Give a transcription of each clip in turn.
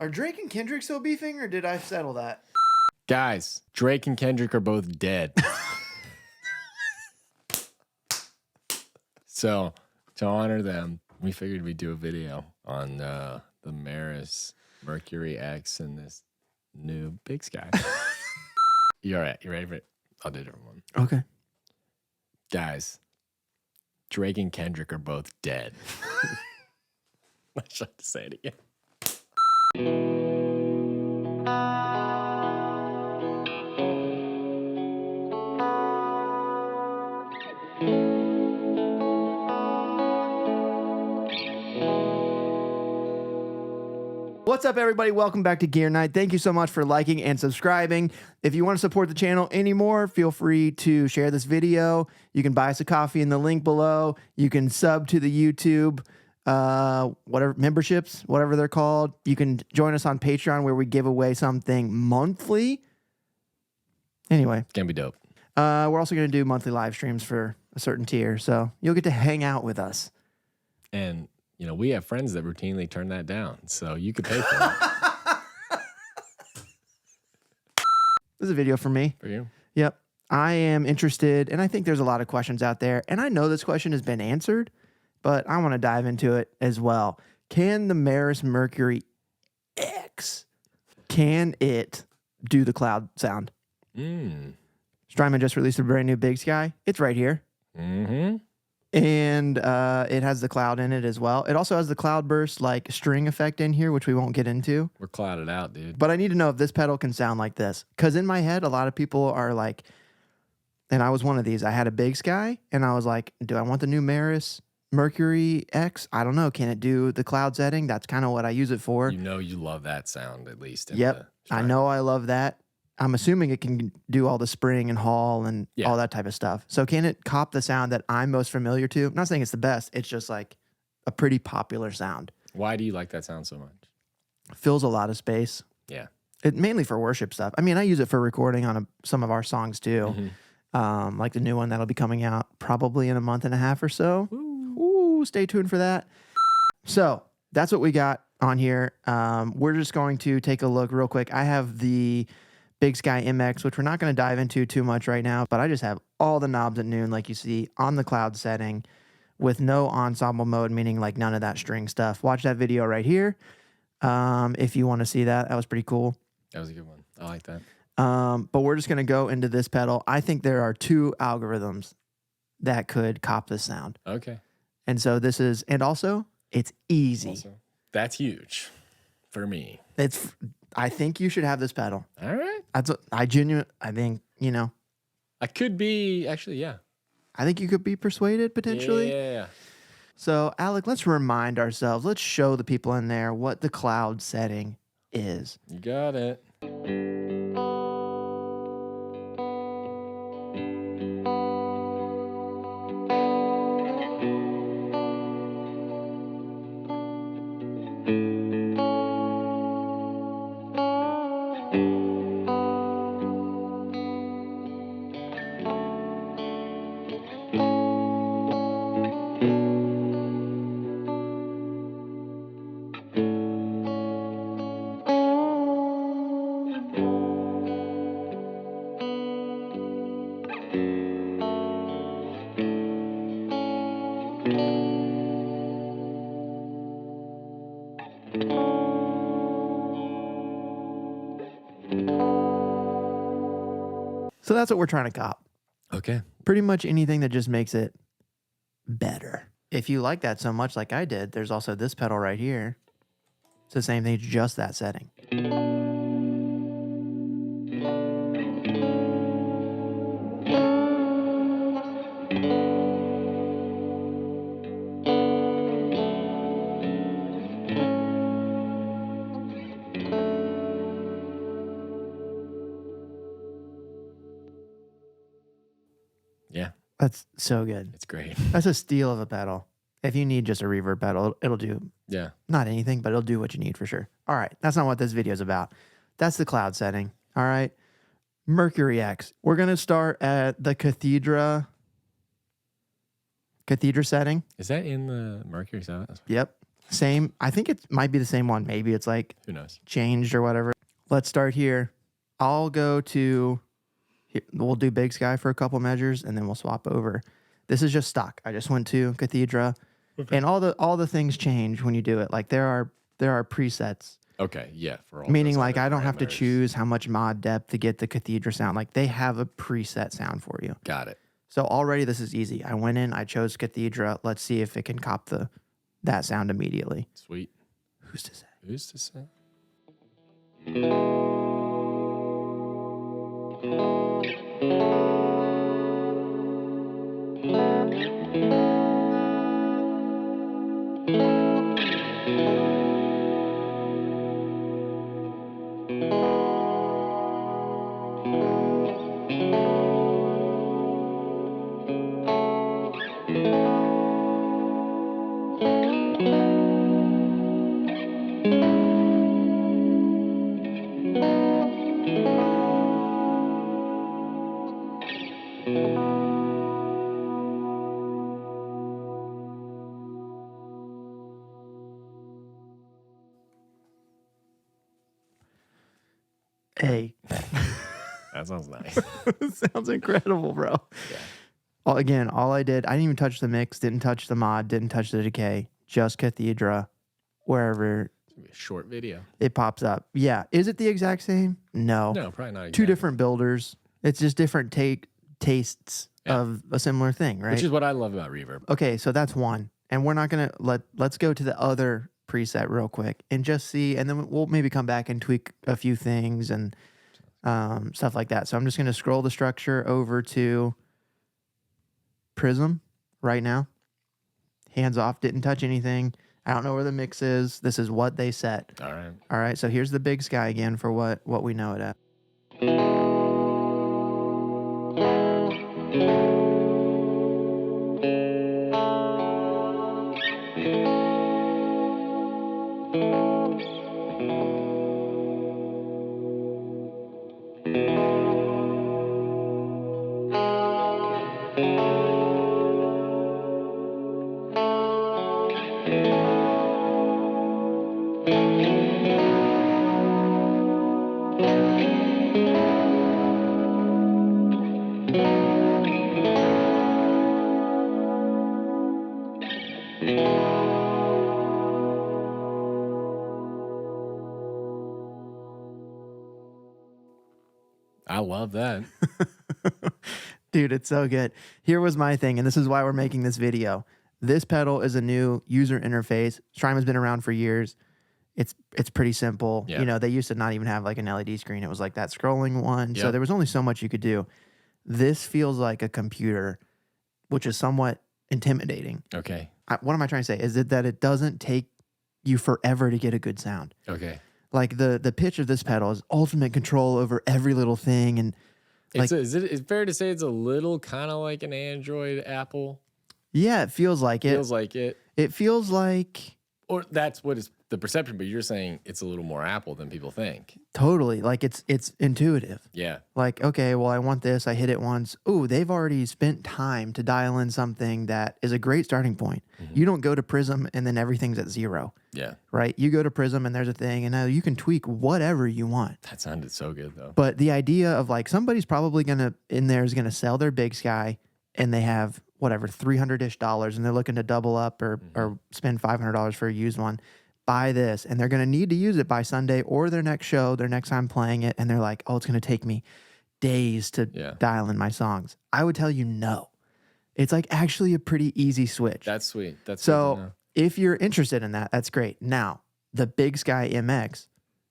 Are Drake and Kendrick still beefing, or did I settle that? Guys, Drake and Kendrick are both dead. So, to honor them, we figured we'd do a video on the Meris Mercury X and this new big sky. You all right? You ready for it? I'll do a different one. Okay. Guys, Drake and Kendrick are both dead. I should have to say it again. What's up, everybody? Welcome back to Gear Night. Thank you so much for liking and subscribing. If you want to support the channel anymore, feel free to share this video. You can buy us a coffee in the link below. You can sub to the YouTube whatever memberships, whatever they're called. You can join us on Patreon where we give away something monthly. Anyway, It's gonna be dope. we're also going to do monthly live streams for a certain tier, so you'll get to hang out with us. And you know, we have friends that routinely turn that down, so you could pay for it. This is a video for me. For you? Yep. I am interested, and I think there's a lot of questions out there, and I know this question has been answered, but I want to dive into it as well. Can the Meris Mercury X, can it do the cloud sound? Strymon just released a brand new Big Sky. It's right here. Mm-hmm. And it has the cloud in it as well. It also has the Cloudburst like string effect in here, which we won't get into. We're clouded out, dude. But I need to know if this pedal can sound like this. Because in my head, a lot of people are like, and I was one of these. I had a Big Sky, and I was like, do I want the new Meris Mercury X? I don't know. Can it do the cloud setting? That's kind of what I use it for. You know you love that sound, at least. Yep. I know I love that. I'm assuming it can do all the spring and hall and all that type of stuff. So can it cop the sound that I'm most familiar to? I'm not saying it's the best. It's just like a pretty popular sound. Why do you like that sound so much? Fills a lot of space. Yeah. It mainly for worship stuff. I mean, I use it for recording on some of our songs too. Mm-hmm. Like the new one that'll be coming out probably in a month and a half or so. Ooh, stay tuned for that. So that's what we got on here. We're just going to take a look real quick. I have the Big Sky MX, which we're not going to dive into too much right now, but I just have all the knobs at noon, like you see, on the cloud setting with no ensemble mode, meaning like none of that string stuff. Watch that video right here if you want to see that. That was pretty cool. That was a good one. I like that. But we're just going to go into this pedal. I think there are two algorithms that could cop this sound. Okay. And so this is, and also, it's easy. Also, that's huge for me. I think you should have this pedal. All right. I think, you know. I could be, actually, yeah. I think you could be persuaded potentially. Yeah. So, Alec, let's remind ourselves, let's show the people in there what the cloud setting is. You got it. So that's what we're trying to cop. Okay. Pretty much anything that just makes it better. If you like that so much like I did, there's also this pedal right here. It's the same thing, it's just that setting. Yeah. That's so good. It's great. That's a steal of a pedal. If you need just a reverb pedal, it'll do not anything, but it'll do what you need for sure. All right. That's not what this video is about. That's the cloud setting. All right. Mercury X. We're going to start at the Cathedra setting. Is that in the Mercury sound? Yep. Same. I think it might be the same one. Maybe it's like Who knows? changed or whatever. Let's start here. I'll go to, we'll do Big Sky for a couple measures and then we'll swap over. This is just stock. I just went to Cathedra, and all the things change when you do it. Like there are presets. Okay, yeah. For all Meaning those like other I don't have to parameters. choose how much mod depth to get the Cathedra sound. Like they have a preset sound for you. Got it. So already this is easy. I went in, I chose Cathedra. Let's see if it can cop that sound immediately. Sweet. Who's to say? Who's to say? Hey. That sounds nice. Sounds incredible, bro. Yeah. Again, all I did, I didn't even touch the mix, didn't touch the mod, didn't touch the decay, just Cathedra, wherever It's gonna be a short video. it pops up. Yeah. Is it the exact same? No. No, probably not. Two Exactly. different builders. It's just different tastes of a similar thing, right? Which is what I love about reverb. Okay, so that's one. And we're not going to let's go to the other preset real quick and just see, and then we'll maybe come back and tweak a few things and stuff like that. So I'm just going to scroll the structure over to Prism right now. Hands off, didn't touch anything. I don't know where the mix is. This is what they set. All right. All right, so here's the Big Sky again for what we know it at. I love that. Dude, it's so good. Here was my thing, and this is why we're making this video. This pedal is a new user interface. Strymon's been around for years. It's pretty simple. Yeah. You know, they used to not even have like an LED screen. It was like that scrolling one. So Yep. there was only so much you could do. This feels like a computer, which is somewhat intimidating. Okay. What am I trying to say? Is it that it doesn't take you forever to get a good sound? Okay. Like the pitch of this pedal is ultimate control over every little thing, and like, Is it fair to say it's a little kind of like an Android Apple? yeah, it feels like it. Feels like it. It feels like Or that's what is the perception, but you're saying it's a little more Apple than people think. totally like it's intuitive. Yeah. Like, okay, well, I want this. I hit it once. Ooh, they've already spent time to dial in something that is a great starting point. Mm-hmm. You don't go to Prism and then everything's at 0, Yeah. right? You go to Prism and there's a thing, and now you can tweak whatever you want. That sounded so good though. But the idea of like somebody's probably is gonna sell their Big Sky, and they have whatever $300-ish, and they're looking to double up or spend $500 for a used one. Buy this, and they're gonna need to use it by Sunday or their next show, their next time playing it, and they're like, oh, it's gonna take me days to dial in my songs. I would tell you no. It's like actually a pretty easy switch. That's sweet. That's so good to know. if you're interested in that, that's great. Now, the Big Sky MX,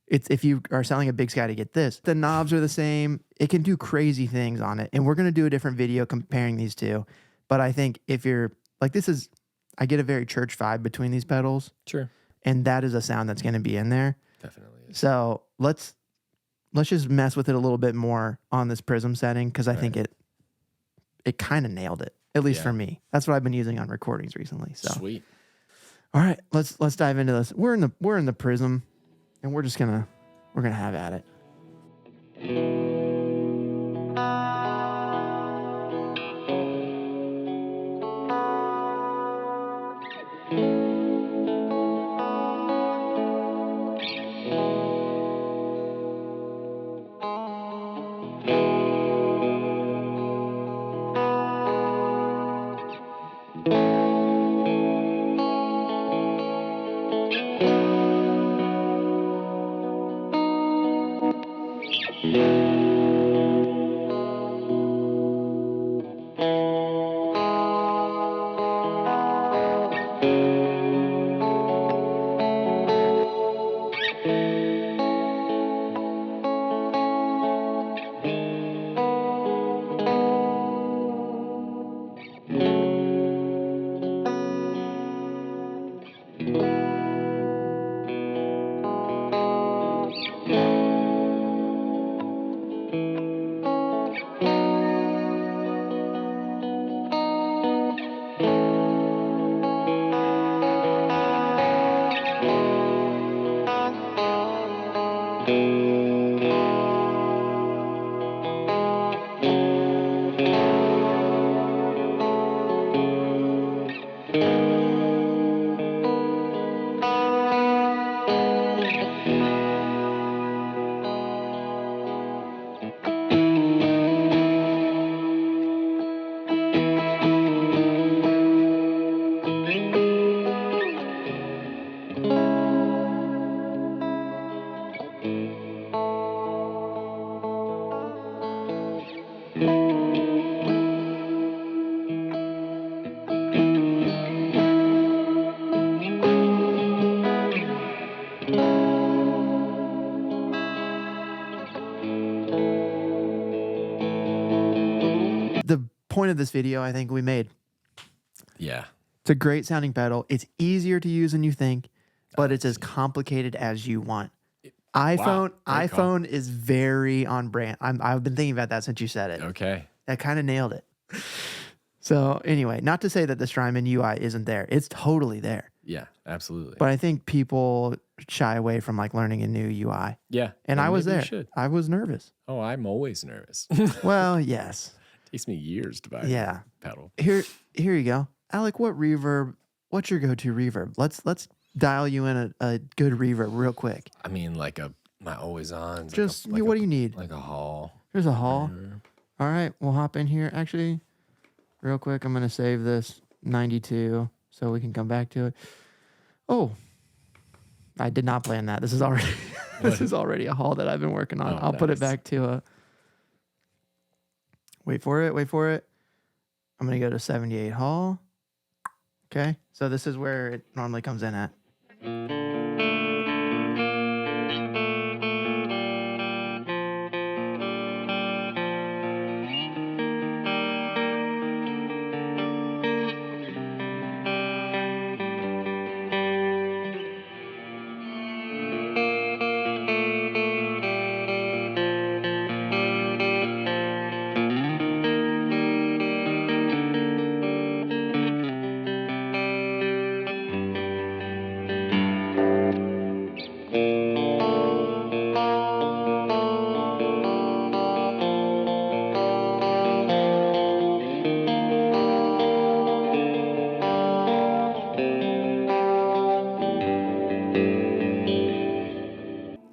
if you are selling a Big Sky to get this, the knobs are the same. It can do crazy things on it. And we're going to do a different video comparing these two. But I think if you're like, I get a very church vibe between these pedals. Sure. And that is a sound that's going to be in there. Definitely is. So let's just mess with it a little bit more on this Prism setting, because I think it kind of nailed it, at least for me. That's what I've been using on recordings recently. So Sweet. all right, let's dive into this. We're in the Prism, and we're gonna have at it. The point of this video, I think we made. Yeah. It's a great sounding pedal. It's easier to use than you think, but it's as complicated as you want. iPhone is very on brand. I've been thinking about that since you said it. Okay. That kind of nailed it. So anyway, not to say that the Strymon UI isn't there. It's totally there. Yeah, absolutely. But I think people shy away from like learning a new UI. Yeah. And I was maybe you there. should. I was nervous. Oh, I'm always nervous. Well, yes. Takes me years to buy Yeah. a pedal. Here you go. Alec, what's your go-to reverb? Let's dial you in a good reverb real quick. I mean, like my always on. Just what do you need? Like a Hall. Here's a Hall. All right, we'll hop in here. Actually, real quick, I'm gonna save this 92 so we can come back to it. Oh, I did not plan that. This is already this is already a Hall that I've been working on. Oh, I'll put it nice. back to a. Wait for it. I'm gonna go to 78 Hall. Okay, so this is where it normally comes in at.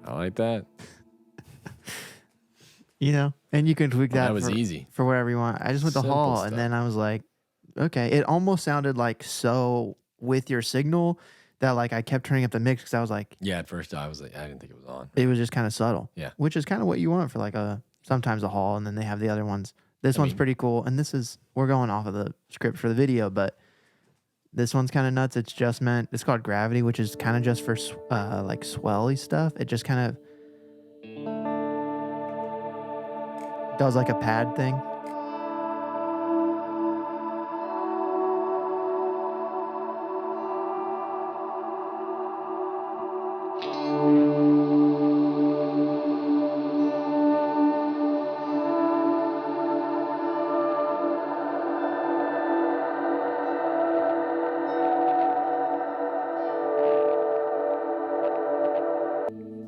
I like that. You know, and you can tweak that. That was easy. For whatever you want. I just went to Simple Hall, stuff. and then I was like, okay. It almost sounded like so with your signal that like I kept turning up the mix because I was like, Yeah, at first I was like, I didn't think it was on. it was just kind of subtle. Yeah. Which is kind of what you want for like sometimes a Hall, and then they have the other ones. This one's pretty cool, and we're going off of the script for the video, but this one's kind of nuts. It's called Gravity, which is kind of just for like swelly stuff. It just kind of does like a pad thing.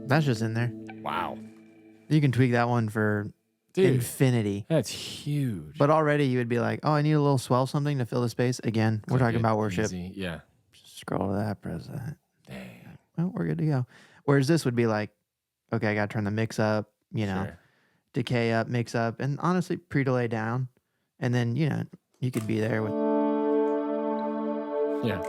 That's just in there. Wow. You can tweak that one for infinity. That's huge. But already you would be like, oh, I need a little swell something to fill the space. Again, we're talking about worship. Easy. Yeah. Scroll to that, press that. Dang. Well, we're good to go. Whereas this would be like, okay, I got to turn the mix up, decay up, mix up, and honestly, pre-delay down. And then, you could be there with. Yeah.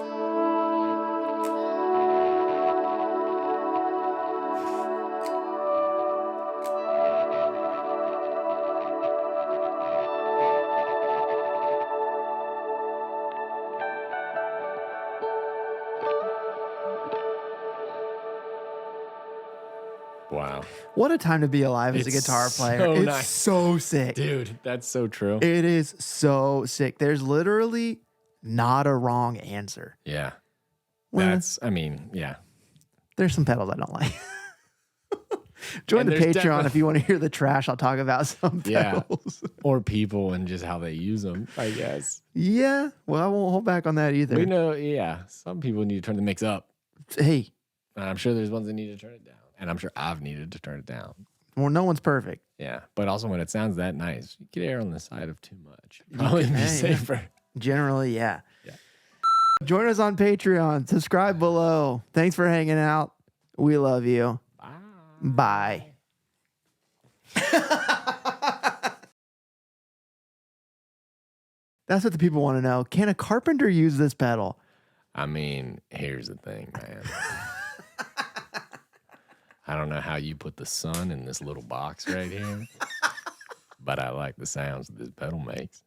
Wow. What a time to be alive as a It's guitar player. so It's nice. so sick. Dude, that's so true. It is so sick. There's literally not a wrong answer. Yeah. Well, Yeah. there's some pedals I don't like. Join And the there's Patreon if you want to hear the trash. I'll talk about some Yeah. pedals. Or people and just how they use them, I guess. Yeah. Well, I won't hold back on that either. We know, yeah. Some people need to turn the mix up. Hey, And I'm sure there's ones that need to turn it down. And I'm sure I've needed to turn it down. well, no one's perfect. Yeah. But also when it sounds that nice, you could err on the side of too much. Probably be Hey, safer. Generally, yeah. Yeah. Join us on Patreon. Subscribe below. Thanks for hanging out. We love you. Bye. Bye. That's what the people want to know. Can a carpenter use this pedal? I mean, here's the thing, man. I don't know how you put the sun in this little box right here, but I like the sounds that this pedal makes.